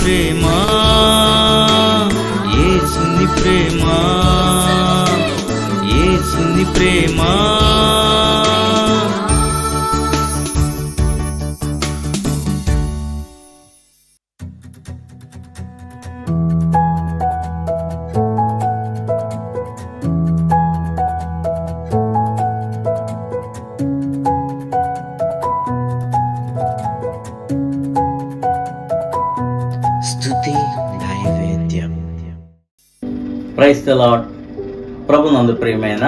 ప్రేమ, యేసుని ప్రేమ, యేసుని ప్రేమ. స్తుతి నైవేద్యం. Praise the lord. ప్రభునందు ప్రియమైన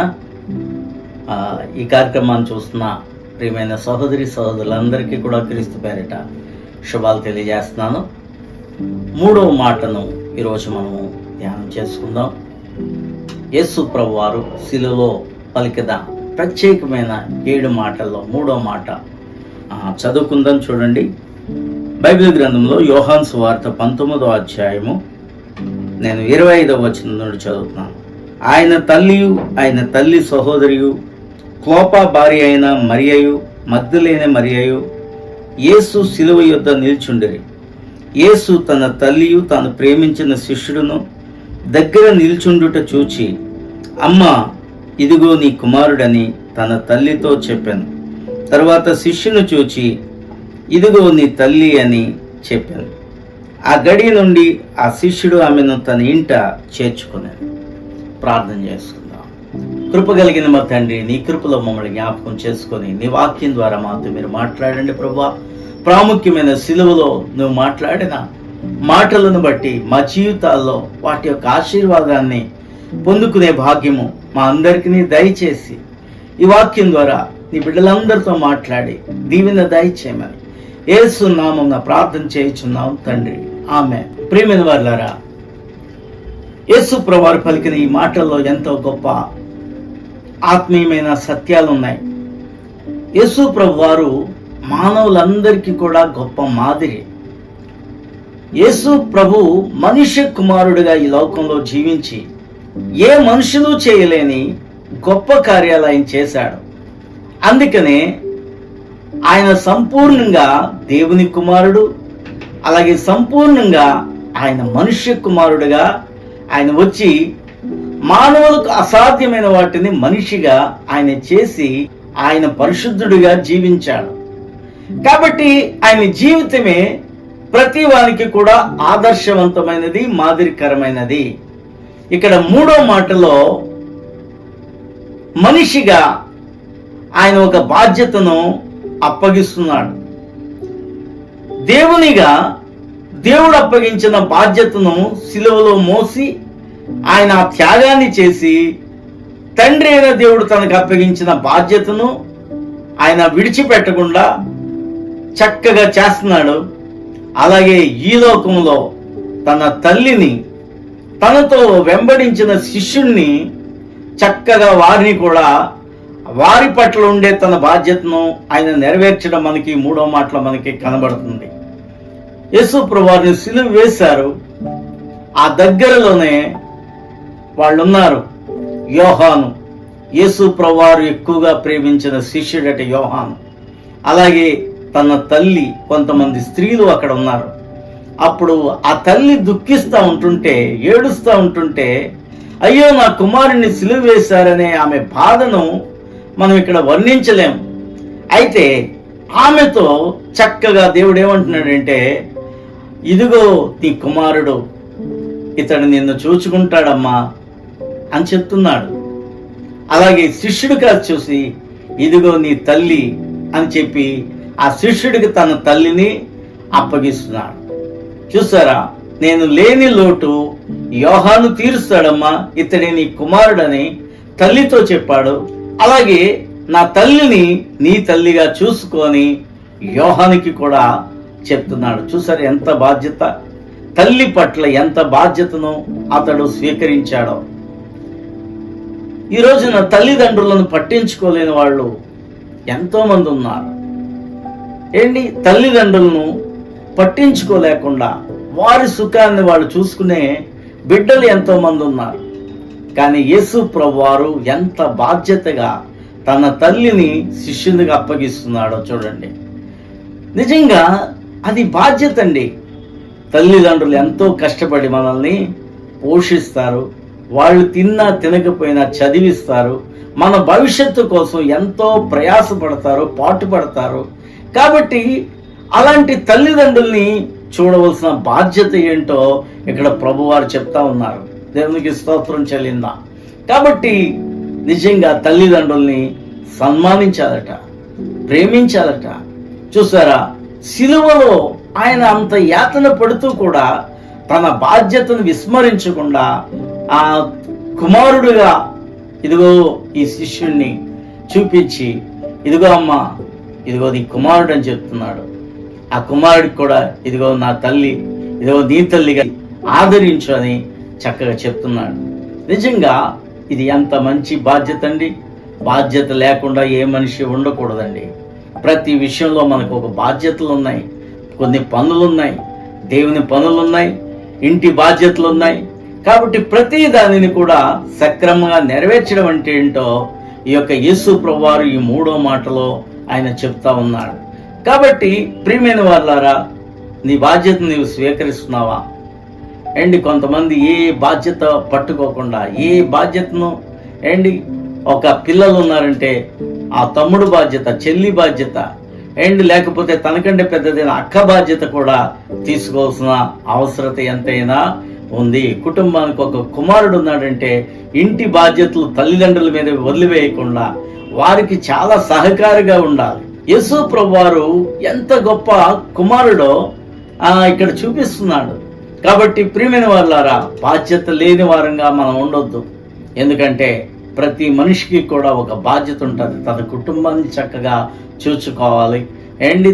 ఈ కార్యక్రమాన్ని చూస్తున్న ప్రియమైన సహోదరి సహోదరులందరికీ కూడా క్రీస్తు పేరిట శుభాలు తెలియజేస్తున్నాను. 3వ మాటను ఈరోజు మనము ధ్యానం చేసుకుందాం. యేసు ప్రభు వారు శిలువలో పలికిన ప్రత్యేకమైన 7 మాటల్లో 3వ మాట చదువుకుందాం. చూడండి, బైబిల్ గ్రంథంలో యోహాను సువార్త 19వ అధ్యాయము నేను 25వ వచనం నుండి చదువుతున్నాను. ఆయన తల్లియు ఆయన తల్లి సహోదరియు క్లోపా భార్య అయిన మరియయు మగ్దలేనే మరియయు యేసు శిలువ యొద్ద నిల్చుండిరి. యేసు తన తల్లియు తాను ప్రేమించిన శిష్యుడును దగ్గర నిల్చుండుట చూచి, అమ్మా, ఇదిగో నీ కుమారుడని తన తల్లితో చెప్పాను. తరువాత శిష్యును చూచి, ఇదిగో నీ తల్లి అని చెప్పాను. ఆ గడి నుండి ఆ శిష్యుడు ఆమెను తన ఇంట చేర్చుకున్నాడు. ప్రార్థన చేసుకుందాం. కృప కలిగిన మా తండ్రి, నీ కృపలో మమ్మల్ని జ్ఞాపకం చేసుకొని నీ వాక్యం ద్వారా మాతో మీరు మాట్లాడండి ప్రభువా. ప్రాముఖ్యమైన సిలువలో నువ్వు మాట్లాడిన మాటలను బట్టి మా జీవితాల్లో వాటి యొక్క ఆశీర్వాదాన్ని పొందుకునే భాగ్యము మా అందరికీ దయచేసి ఈ వాక్యం ద్వారా నీ బిడ్డలందరితో మాట్లాడి దీవెన దయచేయమని యేసు నామమున ప్రార్థన చేయుచున్నాం తండ్రి, ఆమేన్. ప్రియమైన వారులారా, యేసు ప్రభువారు పలికిన ఈ మాటల్లో ఎంతో గొప్ప ఆత్మీయమైన సత్యాలు ఉన్నాయి. యేసు ప్రభువారు మానవులందరికీ కూడా గొప్ప మాదిరి. యేసు ప్రభు మనుష్య కుమారుడిగా ఈ లోకంలో జీవించి ఏ మనుషులు చేయలేని గొప్ప కార్యాలు ఆయన చేశాడు. అందుకనే ఆయన సంపూర్ణంగా దేవుని కుమారుడు, అలాగే సంపూర్ణంగా ఆయన మనుష్య కుమారుడుగా ఆయన వచ్చి మానవులకు అసాధ్యమైన వాటిని మనిషిగా ఆయన చేసి ఆయన పరిశుద్ధుడిగా జీవించాడు. కాబట్టి ఆయన జీవితమే ప్రతి వానికి కూడా ఆదర్శవంతమైనది, మాదిరికరమైనది. ఇక్కడ 3వ మాటలో మనిషిగా ఆయన ఒక బాధ్యతను అప్పగిస్తున్నాడు. దేవునిగా దేవుడు అప్పగించిన బాధ్యతను సిలువలో మోసి ఆయన ఆ త్యాగాన్ని చేసి తండ్రి అయిన దేవుడు తనకు అప్పగించిన బాధ్యతను ఆయన విడిచిపెట్టకుండా చక్కగా చేస్తున్నాడు. అలాగే ఈ లోకంలో తన తల్లిని, తనతో వెంబడించిన శిష్యుణ్ణి చక్కగా వారిని కూడా వారి పట్ల ఉండే తన బాధ్యతను ఆయన నెరవేర్చడం మనకి 3వ మాటలో మనకి కనబడుతుంది. యేసు ప్రభువారిని సిలువ వేశారు. ఆ దగ్గరలోనే వాళ్ళు ఉన్నారు. యోహాను, యేసు ప్రభువారు ఎక్కువగా ప్రేమించిన శిష్యుడట యోహాను. అలాగే తన తల్లి, కొంతమంది స్త్రీలు అక్కడ ఉన్నారు. అప్పుడు ఆ తల్లి దుఃఖిస్తూ ఉంటుంటే, ఏడుస్తూ ఉంటుంటే, అయ్యో నా కుమారుణ్ణి సిలువ వేశారనే ఆమె బాధను మనం ఇక్కడ వర్ణించలేం. అయితే ఆమెతో చక్కగా దేవుడు ఏమంటున్నాడంటే, ఇదిగో నీ కుమారుడు, ఇతడు నిన్ను చూచుకుంటాడమ్మా అని చెప్తున్నాడు. అలాగే శిష్యుడిగా చూసి, ఇదిగో నీ తల్లి అని చెప్పి ఆ శిష్యుడికి తన తల్లిని అప్పగిస్తున్నాడు. చూసారా, నేను లేని లోటు యోహాను తీరుస్తాడమ్మా, ఇతడే నీ కుమారుడని తల్లితో చెప్పాడు. అలాగే నా తల్లిని నీ తల్లిగా చూసుకొని యోహానికి కూడా చెప్తున్నాడు. చూసారు ఎంత బాధ్యత, తల్లి పట్ల ఎంత బాధ్యతను అతడు స్వీకరించాడో. ఈ రోజున తల్లిదండ్రులను పట్టించుకోలేని వాళ్ళు ఎంతో మంది ఉన్నారు. ఏంటి, తల్లిదండ్రులను పట్టించుకోలేకుండా వారి సుఖాన్ని వాళ్ళు చూసుకునే బిడ్డలు ఎంతో మంది ఉన్నారు. కానీ యేసు ప్రభువారు ఎంత బాధ్యతగా తన తల్లిని శిష్యునిగా అప్పగిస్తున్నాడో చూడండి. నిజంగా అది బాధ్యత అండి. తల్లిదండ్రులు ఎంతో కష్టపడి మనల్ని పోషిస్తారు. వాళ్ళు తిన్నా తినకపోయినా చదివిస్తారు. మన భవిష్యత్తు కోసం ఎంతో ప్రయాసపడతారు, పాటుపడతారు. కాబట్టి అలాంటి తల్లిదండ్రుల్ని చూడవలసిన బాధ్యత ఏంటో ఇక్కడ ప్రభువారు చెప్తా ఉన్నారు. దేవునికి స్తోత్రం చెల్లిందా. కాబట్టి నిజంగా తల్లిదండ్రుల్ని సన్మానించాలట, ప్రేమించాలట. చూసారా, సిలువలో ఆయన అంత యాతన పడుతూ కూడా తన బాధ్యతను విస్మరించకుండా ఆ కుమారుడుగా ఇదిగో ఈ శిష్యుణ్ణి చూపించి, ఇదిగో అమ్మా, ఇదిగో నీ కుమారుడు అని చెప్తున్నాడు. ఆ కుమారుడికి కూడా ఇదిగో నా తల్లి, ఇదిగో నీ తల్లిగా ఆదరించు అని చక్కగా చెప్తున్నాడు. నిజంగా ఇది ఎంత మంచి బాధ్యత అండి. బాధ్యత లేకుండా ఏ మనిషి ఉండకూడదండి. ప్రతి విషయంలో మనకు ఒక బాధ్యతలు ఉన్నాయి, కొన్ని పనులు ఉన్నాయి, దేవుని పనులు ఉన్నాయి, ఇంటి బాధ్యతలు ఉన్నాయి. కాబట్టి ప్రతి దానిని కూడా సక్రమంగా నెరవేర్చడం అంటే ఏంటో ఈ యొక్క యేసు ప్రభువారు ఈ 3వ మాటలో ఆయన చెప్తా ఉన్నాడు. కాబట్టి ప్రియమైన వాళ్ళారా, నీ బాధ్యతను నీవు స్వీకరిస్తున్నావా? ఏంటి కొంతమంది ఏ బాధ్యత పట్టుకోకుండా, ఏ బాధ్యతను ఏంటి, ఒక పిల్లలు ఉన్నారంటే ఆ తమ్ముడు బాధ్యత, చెల్లి బాధ్యత, ఏంటి లేకపోతే తనకంటే పెద్దదైన అక్క బాధ్యత కూడా తీసుకోవాల్సిన అవసరత ఎంతైనా ఉంది. కుటుంబానికి ఒక కుమారుడు ఉన్నాడంటే ఇంటి బాధ్యతలు తల్లిదండ్రుల మీద వదిలివేయకుండా వారికి చాలా సహకారిగా ఉండాలి. యేసు ప్రభువారు ఎంత గొప్ప కుమారుడో ఇక్కడ చూపిస్తున్నాడు. కాబట్టి ప్రియమైన వాళ్ళారా, బాధ్యత లేని వారంగా మనం ఉండొద్దు. ఎందుకంటే ప్రతి మనిషికి కూడా ఒక బాధ్యత ఉంటుంది. తన కుటుంబాన్ని చక్కగా చూసుకోవాలి,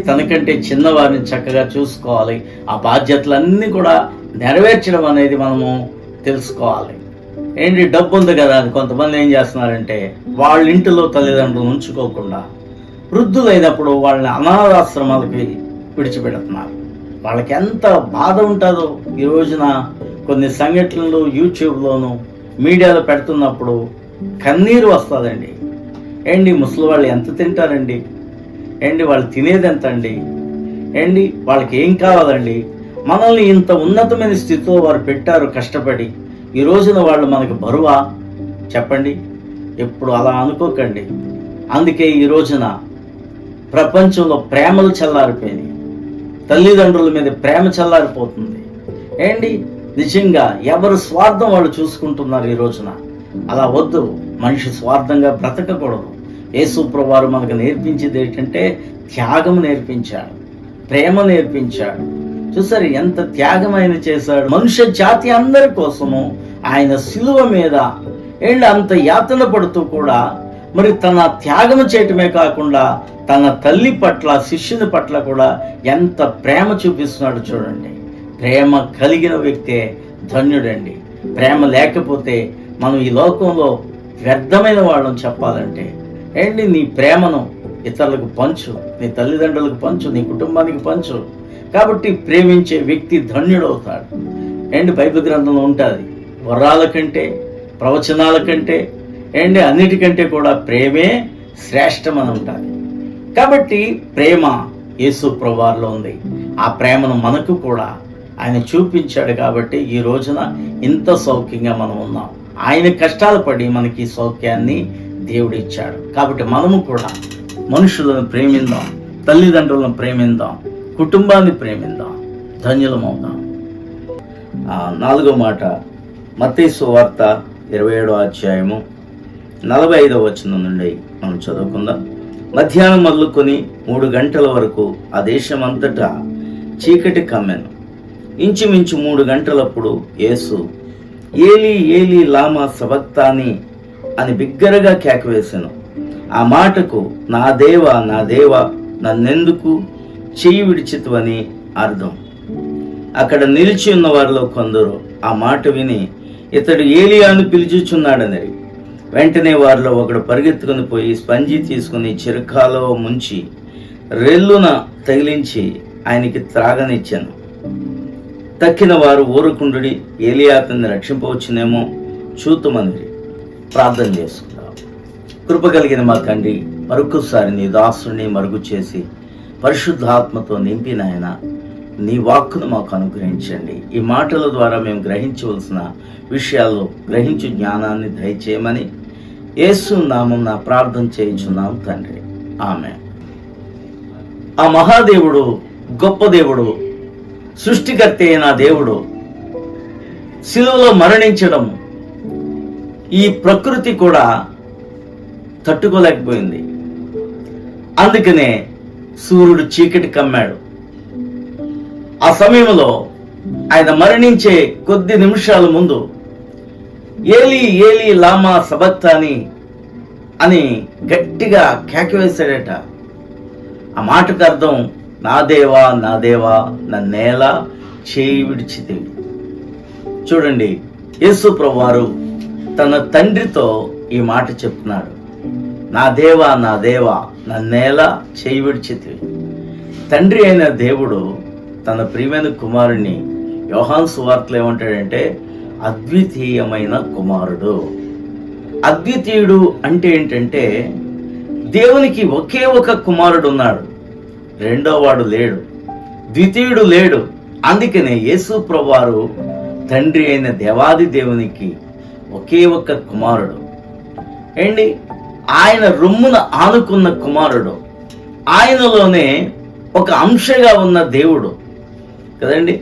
తనకంటే చిన్నవారిని చక్కగా చూసుకోవాలి. ఆ బాధ్యతలన్నీ కూడా నెరవేర్చడం అనేది మనము తెలుసుకోవాలి. డబ్బు ఉంది కదా అని కొంతమంది ఏం చేస్తున్నారంటే వాళ్ళ ఇంటిలో తల్లిదండ్రులు ఉంచుకోకుండా వృద్ధులైనప్పుడు వాళ్ళని అనాథాశ్రమాలకి విడిచిపెడుతున్నారు. వాళ్ళకి ఎంత బాధ ఉంటుందో ఈ రోజున కొన్ని సంఘటనలు యూట్యూబ్లోను మీడియాలో పెడుతున్నప్పుడు కన్నీరు వస్తుందండి. ముసలి వాళ్ళు ఎంత తింటారండి? వాళ్ళు తినేది ఎంత అండి? వాళ్ళకి ఏం కావాలండి? మనల్ని ఇంత ఉన్నతమైన స్థితిలో వారు పెట్టారు కష్టపడి. ఈ రోజున వాళ్ళు మనకు బరువా? చెప్పండి. ఎప్పుడు అలా అనుకోకండి. అందుకే ఈ రోజున ప్రపంచంలో ప్రేమలు చల్లారిపోయినాయి. తల్లిదండ్రుల మీద ప్రేమ చల్లారిపోతుంది. నిజంగా ఎవరు స్వార్థం వాళ్ళు చూసుకుంటున్నారు ఈ రోజున. అలా వద్దు. మనిషి స్వార్థంగా బ్రతకకూడదు. యేసు ప్రభువారు మనకు నేర్పించేది ఏంటంటే త్యాగం నేర్పించాడు, ప్రేమ నేర్పించాడు. చూసారు ఎంత త్యాగం ఆయన చేశాడు. మనుష్య జాతి అందరి కోసము ఆయన సిలువ మీద అంత యాతన పడుతూ కూడా మరి తన త్యాగం చేయటమే కాకుండా తన తల్లి పట్ల, శిష్యుని పట్ల కూడా ఎంత ప్రేమ చూపిస్తున్నాడు చూడండి. ప్రేమ కలిగిన వ్యక్తే ధన్యుడండి. ప్రేమ లేకపోతే మనం ఈ లోకంలో వ్యర్థమైన వాళ్ళని చెప్పాలంటే నీ ప్రేమను ఇతరులకు పంచు, నీ తల్లిదండ్రులకు పంచు, నీ కుటుంబానికి పంచు. కాబట్టి ప్రేమించే వ్యక్తి ధన్యుడవుతాడు. బైబిల్ గ్రంథంలో ఉంటుంది, వరాల కంటే, ప్రవచనాల కంటే, అన్నిటికంటే కూడా ప్రేమే శ్రేష్టమని ఉంటుంది. కాబట్టి ప్రేమ యేసు ప్రభువారిలో ఉంది. ఆ ప్రేమను మనకు కూడా ఆయన చూపించాడు. కాబట్టి ఈ రోజున ఇంత సౌఖ్యంగా మనం ఉన్నాం. ఆయన కష్టాలు పడి మనకి సౌఖ్యాన్ని దేవుడు ఇచ్చాడు. కాబట్టి మనము కూడా మనుషులను ప్రేమిద్దాం, తల్లిదండ్రులను ప్రేమిద్దాం, కుటుంబాన్ని ప్రేమిద్దాం, ధన్యులమవుదాం. 4వ మాట మత్తయి సువార్త 27వ అధ్యాయము 45వ వచనం నుండి మనం చదువుకుందాం. మధ్యాహ్నం మొదలుకొని 3 గంటల వరకు ఆ దేశమంతటా చీకటి కమ్మెను. ఇంచుమించు 3 గంటలప్పుడు యేసు ఏలీ ఏలీ లామా సబక్తాని అని బిగ్గరగా కేకవేశాను. ఆ మాటకు నా దేవా నా దేవా నన్నెందుకు చెయ్యి విడిచితువని అర్థం. అక్కడ నిలిచి ఉన్న వారిలో కొందరు ఆ మాట విని ఇతడు ఏలియాను పిలుచుచున్నాడని. వెంటనే వారిలో ఒకడు పరిగెత్తుకుని పోయి స్పంజి తీసుకుని చిరకాలో ముంచి రెల్లున తగిలించి ఆయనకి త్రాగనిచ్చాను. తక్కిన వారు ఊరుకుండుడి, ఏలియా అతన్ని రక్షింపవచ్చునేమో చూతుమని ప్రార్థన చేసుకుందాం. కృప కలిగిన మా తండ్రి, మరొకసారి నీ దాసుని మరుగు చేసి పరిశుద్ధాత్మతో నింపిన ఆయన నీ వాక్కును మాకు అనుగ్రహించండి. ఈ మాటల ద్వారా మేము గ్రహించవలసిన విషయాల్లో గ్రహించు జ్ఞానాన్ని దయచేయమని యేసు నామమున ప్రార్థన చేయుచున్నాం తండ్రి, ఆమేన్. ఆ మహాదేవుడు, గొప్ప దేవుడు, సృష్టికర్త అయిన దేవుడు శిలువలో మరణించడం ఈ ప్రకృతి కూడా తట్టుకోలేకపోయింది. అందుకనే సూర్యుడు చీకటి కమ్మాడు. ఆ సమయంలో ఆయన మరణించే కొద్ది నిమిషాల ముందు ఏలీ ఏలీ లామా సబక్తాని అని గట్టిగా కేకవేశాడట. ఆ మాటకు అర్థం, నా దేవా నా దేవా నన్నేలా చేయి విడిచితివి. చూడండి, యేసు ప్రభువారు తన తండ్రితో ఈ మాట చెప్తున్నాడు, నా దేవా నా దేవా నన్నేలా చేయి విడిచితివి. తండ్రి అయిన దేవుడు తన ప్రియమైన కుమారుణ్ణి యోహాను సువార్తలో ఏమంటాడంటే అద్వితీయమైన కుమారుడు. అద్వితీయుడు అంటే ఏంటంటే దేవునికి ఒకే ఒక కుమారుడు ఉన్నాడు, రెండో వాడు లేడు, ద్వితీయుడు లేడు. అందుకనే యేసు ప్రభువారు తండ్రి అయిన దేవాది దేవునికి ఒకే ఒక్క కుమారుడు. ఏంటి, ఆయన రొమ్మున ఆనుకున్న కుమారుడు, ఆయనలోనే ఒక అంశగా ఉన్న దేవుడు కదండి.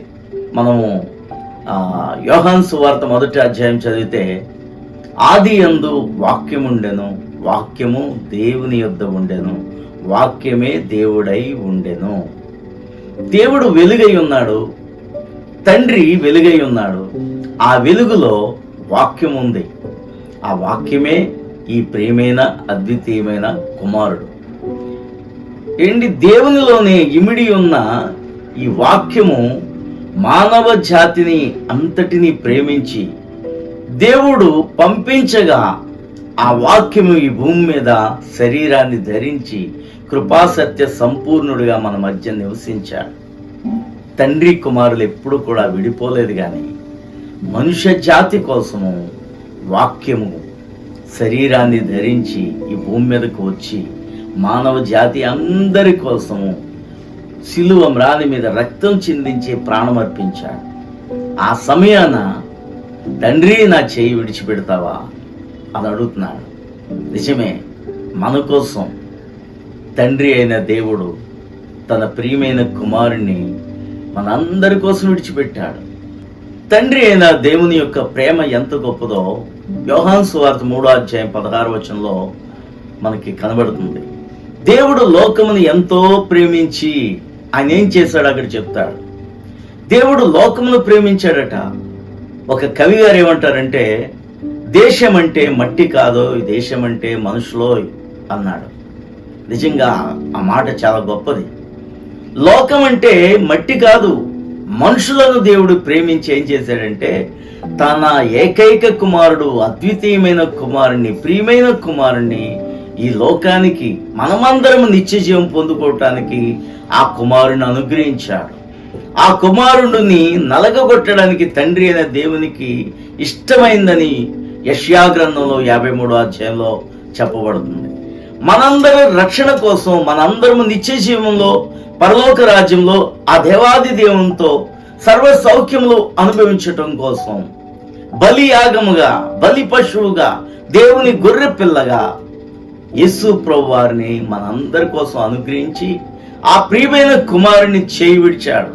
మనము యోహాను సువార్త 1వ అధ్యాయం చదివితే, ఆది యందు వాక్యముండెను, వాక్యము దేవుని యొద్ద ఉండెను, వాక్యమే దేవుడై ఉండెను. దేవుడు వెలుగై ఉన్నాడు, తండ్రి వెలుగై ఉన్నాడు. ఆ వెలుగులో వాక్యం ఉంది. ఆ వాక్యమే ఈ ప్రియమైన అద్వితీయమైన కుమారుడు. ఏంటి, దేవునిలోనే ఇమిడి ఉన్న ఈ వాక్యము మానవ జాతిని అంతటిని ప్రేమించి దేవుడు పంపించగా ఆ వాక్యము ఈ భూమి మీద శరీరాన్ని ధరించి కృపాసత్య సంపూర్ణుడిగా మన మధ్య నివసించాడు. తండ్రి కుమారులు ఎప్పుడు కూడా విడిపోలేదు. కానీ మనుష్య జాతి కోసము వాక్యము శరీరాన్ని ధరించి ఈ భూమి మీదకు వచ్చి మానవ జాతి అందరి కోసము సిలువ మ్రాని మీద రక్తం చిందించి ప్రాణం అర్పించాడు. ఆ సమయాన తండ్రి నా చేయి విడిచిపెడతావా అని అడుగుతున్నాడు. నిజమే, మన కోసం తండ్రి అయిన దేవుడు తన ప్రియమైన కుమారుణ్ణి మనందరి కోసం విడిచిపెట్టాడు. తండ్రి అయిన దేవుని యొక్క ప్రేమ ఎంత గొప్పదో యోహాను సువార్త 3వ అధ్యాయం 16వ వచనంలో మనకి కనబడుతుంది. దేవుడు లోకమును ఎంతో ప్రేమించి ఆయన ఏం చేశాడు అక్కడ చెప్తాడు. దేవుడు లోకమును ప్రేమించాడట. ఒక కవి గారు ఏమంటారంటే, దేశం అంటే మట్టి కాదో, ఈ దేశం అంటే మనుషులో అన్నాడు. నిజంగా ఆ మాట చాలా గొప్పది. లోకం అంటే మట్టి కాదు, మనుషులను దేవుడు ప్రేమించి ఏం చేశాడంటే తన ఏకైక కుమారుడు, అద్వితీయమైన కుమారుణ్ణి, ప్రియమైన కుమారుణ్ణి ఈ లోకానికి మనమందరం నిత్య జీవం పొందుకోవటానికి ఆ కుమారుని అనుగ్రహించాడు. ఆ కుమారుడిని నలగగొట్టడానికి తండ్రి అయిన దేవునికి ఇష్టమైందని యెషయా గ్రంథంలో 53వ అధ్యాయంలో చెప్పబడుతుంది. మనందరి రక్షణ కోసం, మనందరము నిత్య జీవంలో పరలోక రాజ్యంలో ఆ దేవాది దేవునితో సర్వ సౌఖ్యములు అనుభవించటం కోసం బలి యాగముగా, బలి పశువుగా, దేవుని గొర్రె పిల్లగా యేసు ప్రభువారిని మనందరి కోసం అనుగ్రహించి ఆ ప్రియమైన కుమారుని చేయి విడిచాడు.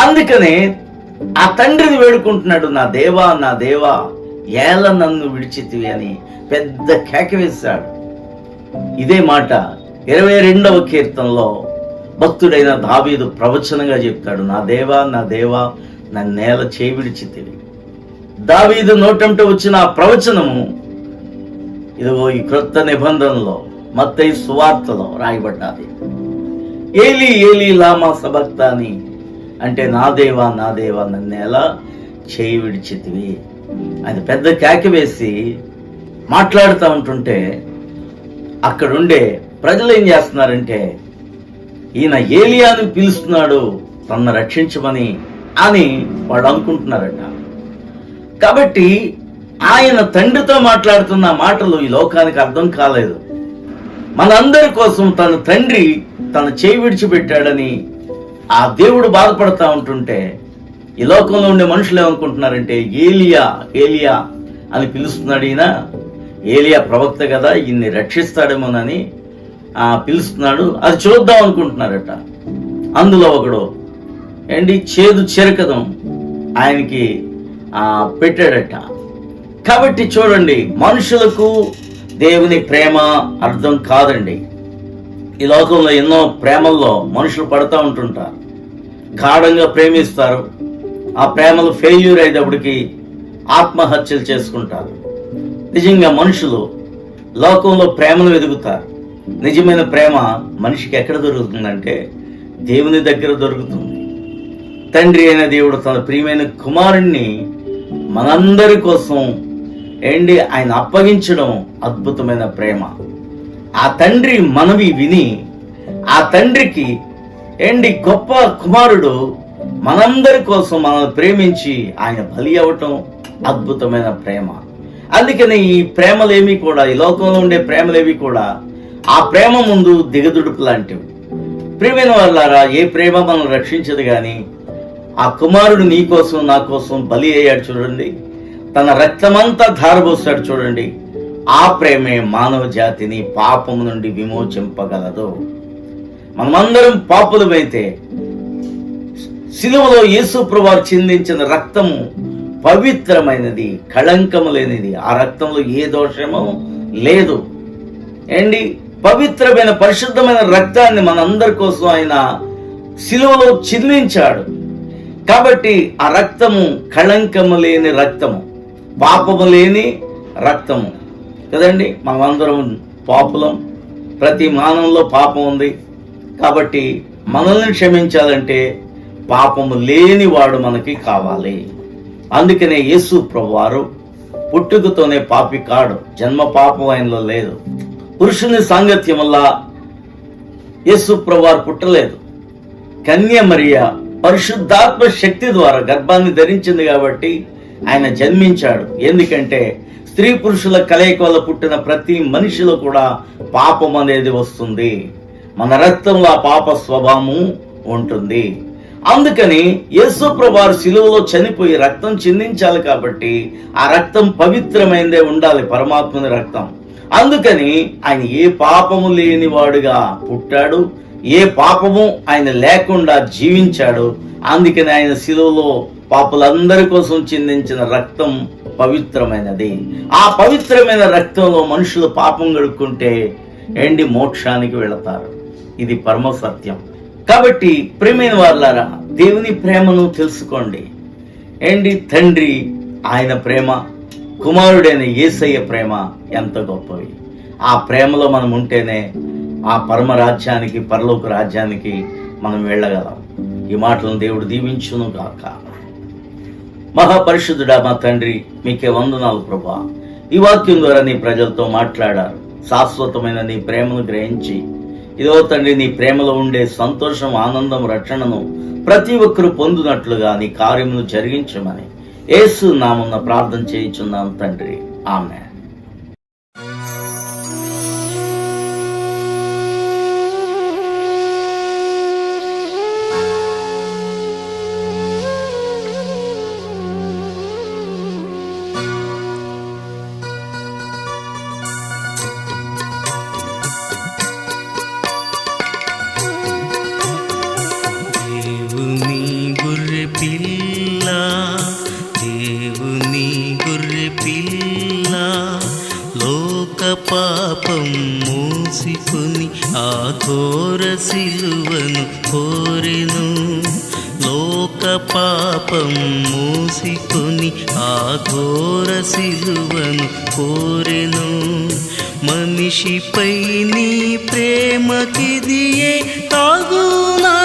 అందుకనే ఆ తండ్రిని వేడుకుంటున్నాడు, నా దేవా నా దేవా ఏల నన్ను విడిచితివి అని పెద్ద కేక వేశాడు. ఇదే మాట 22వ కీర్తనలో భక్తుడైన దావీదు ప్రవచనంగా చెప్తాడు, నా దేవా నా దేవా నన్నేల చేయి విడిచితివి. దావీదు నోటంట వచ్చిన ఆ ప్రవచనము ఇదిగో ఈ క్రొత్త నిబంధనలో మత్తయి సువార్తలో రాయబడ్డాది. ఏలీ ఏలీ లామా సబక్తాని అంటే నా దేవా నన్నేలా చేయి విడిచితివి అని పెద్ద కేక వేసి మాట్లాడుతూ ఉంటుంటే అక్కడుండే ప్రజలు ఏం చేస్తున్నారంటే, ఈయన ఏలియాను పిలుస్తున్నాడు తనను రక్షించమని అని వాళ్ళు అనుకుంటున్నారట. కాబట్టి ఆయన తండ్రితో మాట్లాడుతున్న మాటలు ఈ లోకానికి అర్థం కాలేదు. మనందరి కోసం తన తండ్రి తన చేయి విడిచిపెట్టాడని ఆ దేవుడు బాధపడతా ఉంటుంటే ఈ లోకంలో ఉండే మనుషులు ఏమనుకుంటున్నారంటే ఏలియా ఏలియా అని పిలుస్తున్నాడు ఈయన, ఏలియా ప్రవక్త కదా, ఈయన్ని రక్షిస్తాడేమోనని పిలుస్తున్నాడు, అది చూద్దాం అనుకుంటున్నారట. అందులో ఒకడు చేదు చెరకదం ఆయనకి పెట్టాడట. కాబట్టి చూడండి, మనుషులకు దేవుని ప్రేమ అర్థం కాదండి. ఈ లోకంలో ఎన్నో ప్రేమల్లో మనుషులు పడుతూ ఉంటుంటారు, గాఢంగా ప్రేమిస్తారు. ఆ ప్రేమలు ఫెయిల్యూర్ అయ్యేటప్పటికి ఆత్మహత్యలు చేసుకుంటారు. నిజంగా మనుషులు లోకంలో ప్రేమను వెతుకుతారు. నిజమైన ప్రేమ మనిషికి ఎక్కడ దొరుకుతుందంటే దేవుని దగ్గర దొరుకుతుంది. తండ్రి అయిన దేవుడు తన ప్రియమైన కుమారుణ్ణి మనందరి కోసం ఆయన అప్పగించడం అద్భుతమైన ప్రేమ. ఆ తండ్రి మనవి విని ఆ తండ్రికి గొప్ప కుమారుడు మనందరి కోసం మనల్ని ప్రేమించి ఆయన బలి అవ్వటం అద్భుతమైన ప్రేమ. అందుకని ఈ ప్రేమలేవి కూడా, ఈ లోకంలో ఉండే ప్రేమలేవి కూడా ఆ ప్రేమ ముందు దిగదుడుపు లాంటివి. ప్రియమైన వాళ్ళారా, ఏ ప్రేమ మనం రక్షించదు కానీ ఆ కుమారుడు నీ కోసం నా కోసం బలి అయ్యాడు చూడండి, తన రక్తమంతా ధారపోసాడు చూడండి. ఆ ప్రేమే మానవ జాతిని పాపము నుండి విమోచింపగలదు. మనమందరం పాపులమైతే సిలువలో యేసు ప్రభువు చిందించిన రక్తము పవిత్రమైనది, కళంకము లేనిది. ఆ రక్తంలో ఏ దోషము లేదు. పవిత్రమైన పరిశుద్ధమైన రక్తాన్ని మనందరి కోసం ఆయన సిలువలో చిందించాడు. కాబట్టి ఆ రక్తము కళంకము లేని రక్తము, పాపము లేని రక్తము కదండి. మనమందరం పాపులం, ప్రతి మానవులో పాపం ఉంది. కాబట్టి మనల్ని క్షమించాలంటే పాపము లేని వాడు మనకి కావాలి. అందుకనే యేసు ప్రభువారు పుట్టుకతోనే పాపి కాడు, జన్మ పాపం ఆయనలో లేదు. పురుషుని సాంగత్యం వల్ల యేసు ప్రభువారు పుట్టలేదు. కన్య మరియ పరిశుద్ధాత్మ శక్తి ద్వారా గర్భాన్ని ధరించింది కాబట్టి ఆయన జన్మించాడు. ఎందుకంటే స్త్రీ పురుషుల కలయిక వల్ల పుట్టిన ప్రతి మనిషిలో కూడా పాపం అనేది వస్తుంది. మన రక్తంలో ఆ పాప స్వభావము ఉంటుంది. అందుకని యేసు ప్రభువారు సిలువలో చనిపోయి రక్తం చిందించాలి. కాబట్టి ఆ రక్తం పవిత్రమైనదే ఉండాలి, పరమాత్మని రక్తం. అందుకని ఆయన ఏ పాపము లేని వాడుగా పుట్టాడు, ఏ పాపము ఆయన లేకుండా జీవించాడు. అందుకని ఆయన సిలువలో పాపులందరి కోసం చిందించిన రక్తం పవిత్రమైనది. ఆ పవిత్రమైన రక్తంలో మనుషులు పాపం గడుక్కుంటే మోక్షానికి వెళతారు. ఇది పరమ సత్యం. కాబట్టి ప్రియమైన వాళ్ళారా, దేవుని ప్రేమను తెలుసుకోండి. తండ్రి ఆయన ప్రేమ, కుమారుడైన యేసయ్య ప్రేమ ఎంత గొప్పవి. ఆ ప్రేమలో మనం ఉంటేనే ఆ పరమ రాజ్యానికి, పరలోక రాజ్యానికి మనం వెళ్ళగలం. ఈ మాటలను దేవుడు దీవించును గాక. మహాపరిశుద్ధుడా మా తండ్రి, మీకే వందనాలు ప్రభా. ఈ వాక్యం ద్వారా నీ ప్రజలతో మాట్లాడారు. శాశ్వతమైన నీ ప్రేమను గ్రహించి ఇదో తండ్రి, నీ ప్రేమలో ఉండే సంతోషం, ఆనందం, రక్షణను ప్రతి ఒక్కరూ పొందినట్లుగా నీ కార్యమును జరిగించమని యేసు నామమున ప్రార్థన చేయుచున్నాం తండ్రి. ఆమేన్. దేవుని గొర్రె పిల్ల లోక పాపం మోసికొని ఆ ఘోర సిలువను కోరెను. లోక పాపం మోసికొని ఆ ఘోర సిలువను కోరెను. మనిషిపై నీ ప్రేమకిదియే తాగునా